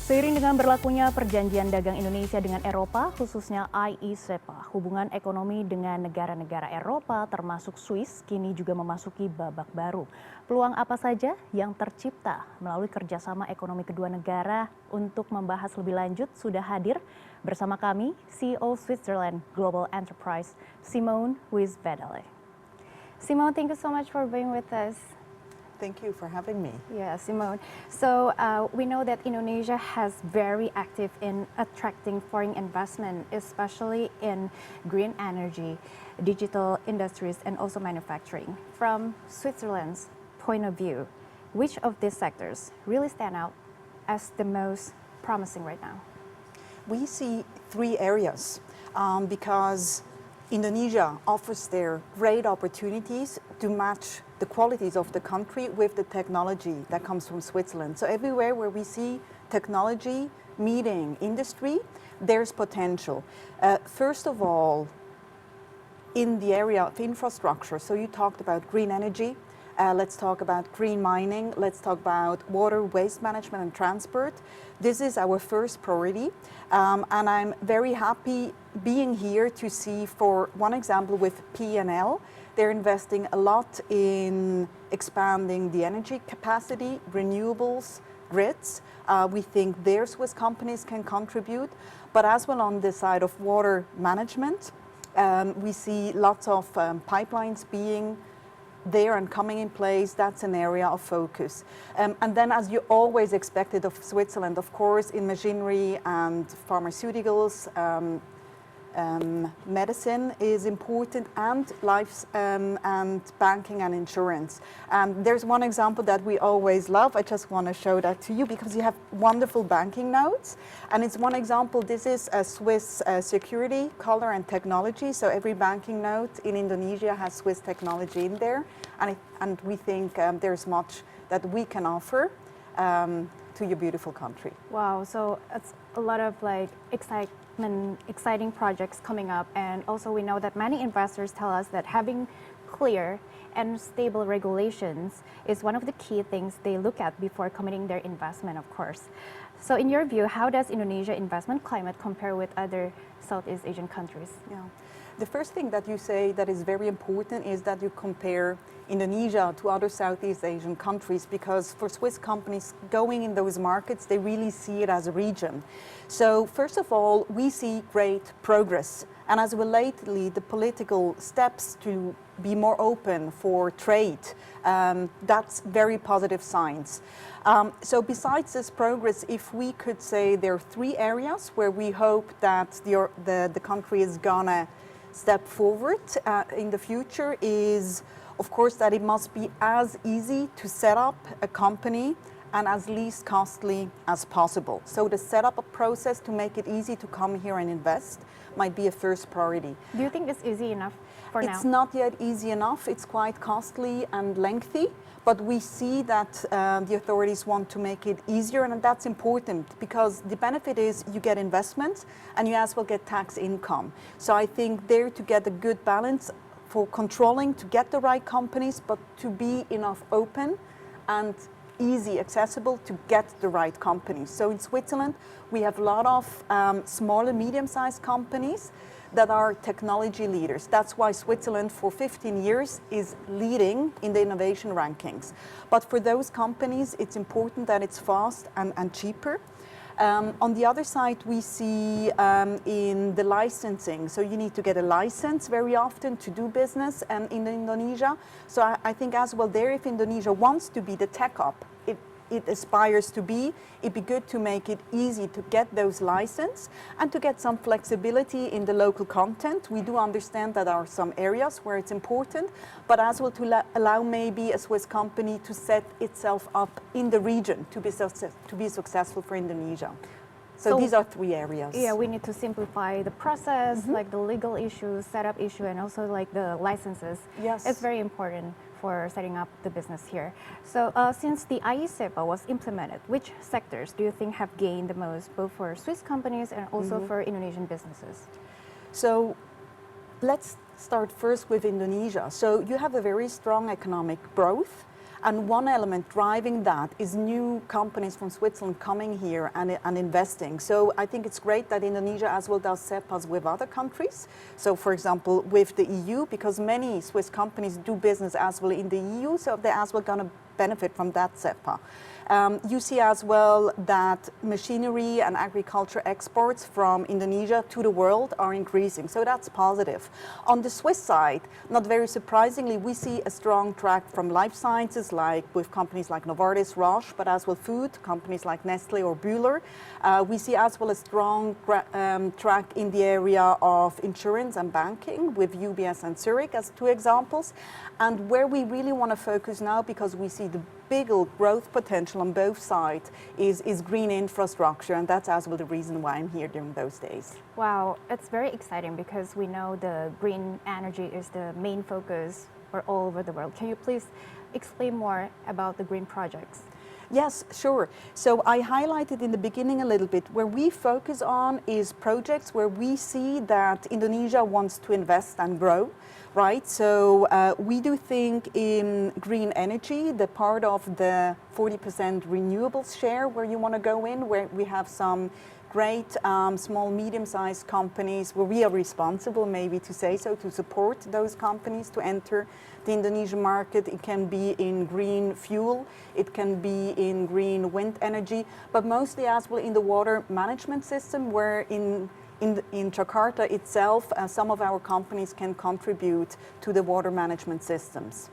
Seiring dengan berlakunya perjanjian dagang Indonesia dengan Eropa, khususnya IE-CEPA, hubungan ekonomi dengan negara-negara Eropa termasuk Swiss kini juga memasuki babak baru. Peluang apa saja yang tercipta melalui kerjasama ekonomi kedua negara? Untuk membahas lebih lanjut sudah hadir bersama kami CEO Switzerland Global Enterprise, Simone Wyss Vedele. Simone, thank you so much for being with us. Thank you for having me. Yeah, Simone. So we know that Indonesia has very active in attracting foreign investment, especially in green energy, digital industries, and also manufacturing. From Switzerland's point of view, which of these sectors really stand out as the most promising right now? We see three areas because Indonesia offers their great opportunities to match the qualities of the country with the technology that comes from Switzerland. So everywhere where we see technology meeting industry, there's potential. First of all, in the area of infrastructure, so you talked about green energy, let's talk about green mining, let's talk about water, waste management and transport. This is our first priority, and I'm very happy being here to see, for one example, with P&L, they're investing a lot in expanding the energy capacity, renewables, grids. We think their Swiss companies can contribute, but as well on the side of water management, we see lots of pipelines being there and coming in place. That's an area of focus. And then, as you always expected of Switzerland, of course, in machinery and pharmaceuticals, medicine is important, and life and banking and insurance. There's one example that we always love. I just want to show that to you because you have wonderful banking notes. And it's one example. This is a Swiss security, color and technology. So every banking note in Indonesia has Swiss technology in there. And we think there's much that we can offer to your beautiful country. Wow, so it's a lot of exciting projects coming up, and also we know that many investors tell us that having clear and stable regulations is one of the key things they look at before committing their investment, of course. So in your view, how does Indonesia investment climate compare with other Southeast Asian countries? Yeah. The first thing that you say that is very important is that you compare Indonesia to other Southeast Asian countries, because for Swiss companies going in those markets, they really see it as a region. So first of all, we see great progress. And as well lately, the political steps to be more open for trade, that's very positive signs. So besides this progress, if we could say there are three areas where we hope that the country is gonna step forward in the future is, of course, that it must be as easy to set up a company and as least costly as possible. So the setup process to make it easy to come here and invest might be a first priority. Do you think it's easy enough for now? It's not yet easy enough. It's quite costly and lengthy, but we see that the authorities want to make it easier, and that's important because the benefit is you get investments and you as well get tax income. So I think there to get a good balance for controlling, to get the right companies, but to be enough open and easy, accessible to get the right companies. So in Switzerland, we have a lot of small and medium-sized companies that are technology leaders. That's why Switzerland for 15 years is leading in the innovation rankings. But for those companies, it's important that it's fast and cheaper. On the other side, we see in the licensing, so you need to get a license very often to do business in Indonesia. So I think as well there, if Indonesia wants to be the tech hub it aspires to be, it'd be good to make it easy to get those licenses and to get some flexibility in the local content. We do understand that there are some areas where it's important, but as well to allow maybe a Swiss company to set itself up in the region to be successful for Indonesia. So these are three areas. Yeah, we need to simplify the process, like the legal issues, setup issue, and also like the licenses. Yes. It's very important for setting up the business here. So since the IE-CEPA was implemented, which sectors do you think have gained the most, both for Swiss companies and also for Indonesian businesses? So let's start first with Indonesia. So you have a very strong economic growth, And one element driving that is new companies from Switzerland coming here and investing. So I think it's great that Indonesia as well does CEPAs with other countries. So for example, with the EU, because many Swiss companies do business as well in the EU, so they're as well going to benefit from that CEPA. You see as well that machinery and agriculture exports from Indonesia to the world are increasing, so that's positive. On the Swiss side, not very surprisingly, we see a strong track from life sciences, like with companies like Novartis, Roche, but as well food, companies like Nestle or Bühler. We see as well a strong track in the area of insurance and banking with UBS and Zurich as two examples. And where we really want to focus now, because we see the bigger growth potential on both sides, is green infrastructure, and that's as well the reason why I'm here during those days. Wow, it's very exciting because we know the green energy is the main focus for all over the world. Can you please explain more about the green projects? Yes, sure. So I highlighted in the beginning a little bit, where we focus on is projects where we see that Indonesia wants to invest and grow, right? So we do think in green energy, the part of the 40% renewables share where you want to go in, where we have some great small, medium-sized companies where we are responsible, maybe to say so, to support those companies to enter the Indonesian market. It can be in green fuel, it can be in green wind energy, but mostly as well in the water management system, where in Jakarta itself, some of our companies can contribute to the water management systems.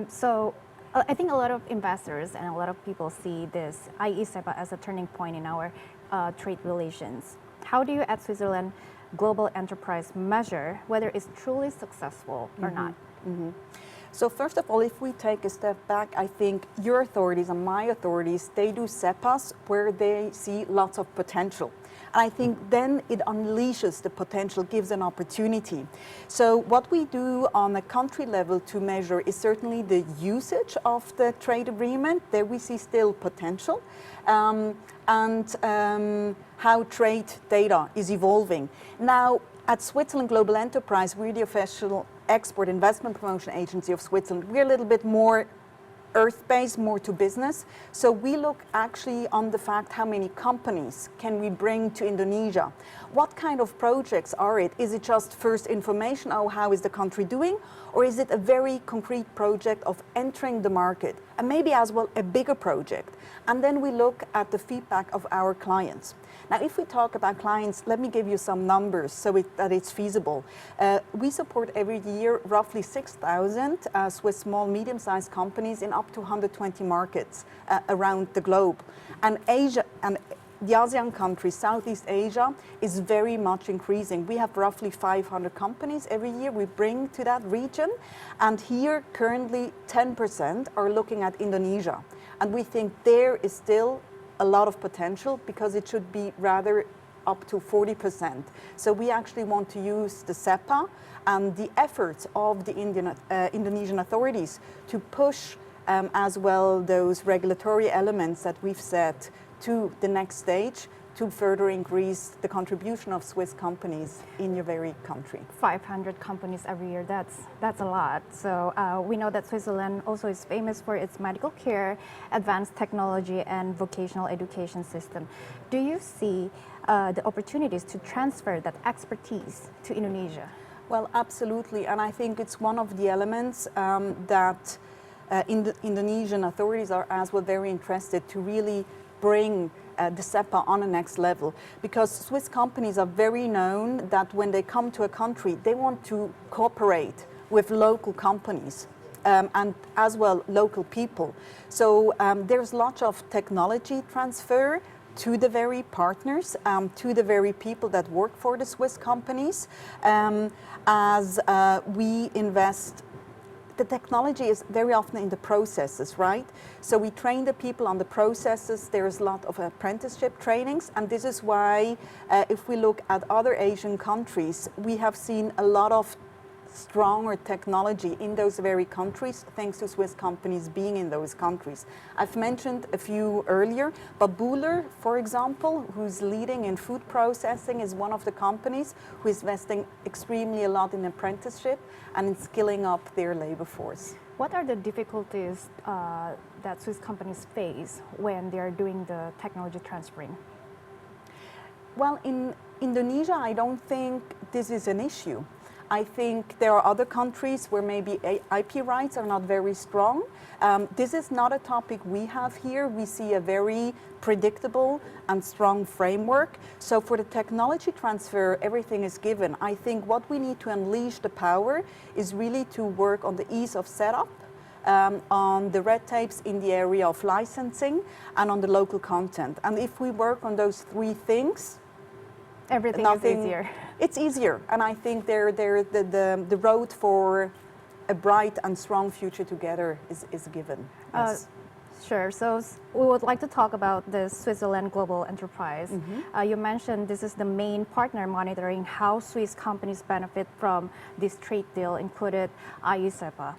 So I think a lot of investors and a lot of people see this IE-CEPA as a turning point in our trade relations. How do you at Switzerland Global Enterprise measure whether it's truly successful or not? So first of all, if we take a step back, I think your authorities and my authorities, they do CEPAs where they see lots of potential. And I think then it unleashes the potential, gives an opportunity. So what we do on a country level to measure is certainly the usage of the trade agreement. There we see still potential. And how trade data is evolving. Now, at Switzerland Global Enterprise, we're the official export investment promotion agency of Switzerland. We're a little bit more earth-based, more to business. So we look actually on the fact how many companies can we bring to Indonesia. What kind of projects are it? Is it just first information, oh, how is the country doing? Or is it a very concrete project of entering the market? And maybe as well a bigger project. And then we look at the feedback of our clients. Now, if we talk about clients, let me give you some numbers so that it's feasible. We support every year roughly 6,000 Swiss small, medium-sized companies in up to 120 markets around the globe. And Asia, and the ASEAN countries, Southeast Asia, is very much increasing. We have roughly 500 companies every year we bring to that region. And here, currently, 10% are looking at Indonesia. And we think there is still a lot of potential, because it should be rather up to 40%. So we actually want to use the CEPA and the efforts of the Indonesian authorities to push as well those regulatory elements that we've set to the next stage to further increase the contribution of Swiss companies in your very country. 500 companies every year, that's a lot. So we know that Switzerland also is famous for its medical care, advanced technology, and vocational education system. Do you see the opportunities to transfer that expertise to Indonesia? Well, absolutely, and I think it's one of the elements that Indonesian authorities are as well very interested to really bring the CEPA on a next level, because Swiss companies are very known that when they come to a country, they want to cooperate with local companies and as well local people. So there's lots of technology transfer to the very partners, to the very people that work for the Swiss companies, as we invest. The technology is very often in the processes, right? So we train the people on the processes. There's a lot of apprenticeship trainings, and this is why if we look at other Asian countries, we have seen a lot of stronger technology in those very countries, thanks to Swiss companies being in those countries. I've mentioned a few earlier, but Bühler, for example, who's leading in food processing, is one of the companies who is investing extremely a lot in apprenticeship and in skilling up their labor force. What are the difficulties that Swiss companies face when they are doing the technology transferring? Well, in Indonesia, I don't think this is an issue. I think there are other countries where maybe IP rights are not very strong. This is not a topic we have here. We see a very predictable and strong framework. So for the technology transfer, everything is given. I think what we need to unleash the power is really to work on the ease of setup, on the red tapes in the area of licensing, and on the local content. And if we work on those three things, everything is easier. It's easier, and I think the road for a bright and strong future together is given. Yes. Sure. So we would like to talk about the Switzerland Global Enterprise. You mentioned this is the main partner monitoring how Swiss companies benefit from this trade deal, included IE-CEPA.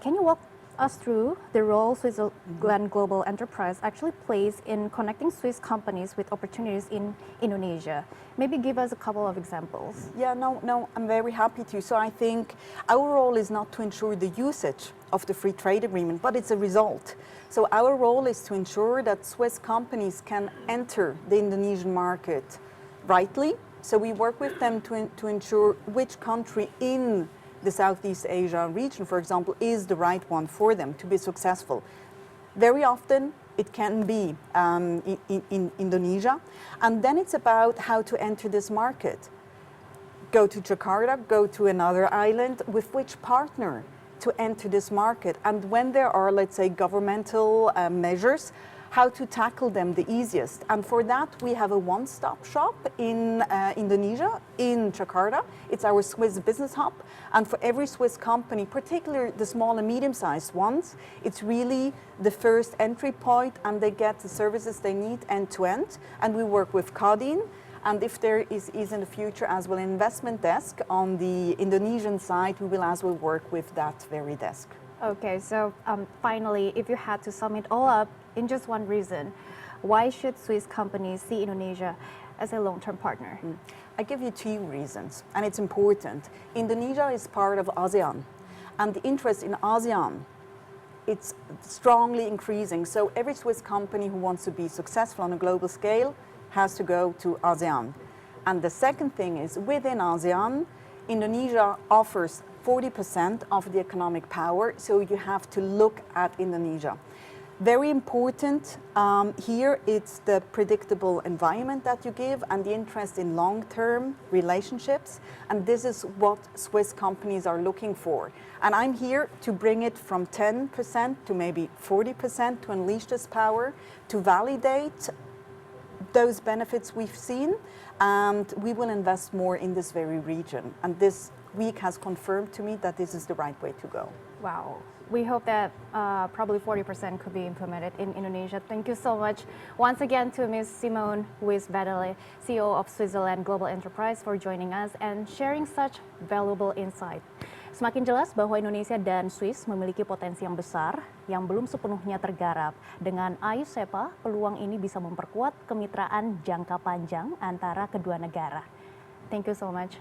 Can you walk us through the role Switzerland Global Enterprise actually plays in connecting Swiss companies with opportunities in Indonesia? Maybe give us a couple of examples. Yeah, no, I'm very happy to. So I think our role is not to ensure the usage of the free trade agreement, but it's a result. So our role is to ensure that Swiss companies can enter the Indonesian market rightly. So we work with them to ensure which country in the Southeast Asia region, for example, is the right one for them to be successful. Very often it can be in Indonesia. And then it's about how to enter this market. Go to Jakarta, go to another island, with which partner to enter this market. And when there are, let's say, governmental measures, how to tackle them the easiest. And for that, we have a one-stop shop in Indonesia, in Jakarta. It's our Swiss business hub. And for every Swiss company, particularly the small and medium-sized ones, it's really the first entry point, and they get the services they need end-to-end. And we work with Kadin. And if there is in the future as well an investment desk on the Indonesian side, we will as well work with that very desk. Okay, so finally, if you had to sum it all up in just one reason, why should Swiss companies see Indonesia as a long-term partner? I give you two reasons, and it's important. Indonesia is part of ASEAN, and the interest in ASEAN, it's strongly increasing. So every Swiss company who wants to be successful on a global scale has to go to ASEAN. And the second thing is, within ASEAN, Indonesia offers 40% of the economic power, so you have to look at Indonesia. Very important here, it's the predictable environment that you give and the interest in long-term relationships. And this is what Swiss companies are looking for. And I'm here to bring it from 10% to maybe 40% to unleash this power, to validate those benefits we've seen. And we will invest more in this very region. And this week has confirmed to me that this is the right way to go. Wow. We hope that probably 40% could be implemented in Indonesia. Thank you so much once again to Ms. Simone Wyss Vedele, CEO of Switzerland Global Enterprise, for joining us and sharing such valuable insight. Semakin jelas bahwa Indonesia dan Swiss memiliki potensi yang besar yang belum sepenuhnya tergarap. Dengan IE-CEPA, peluang ini bisa memperkuat kemitraan jangka panjang antara kedua negara. Thank you so much.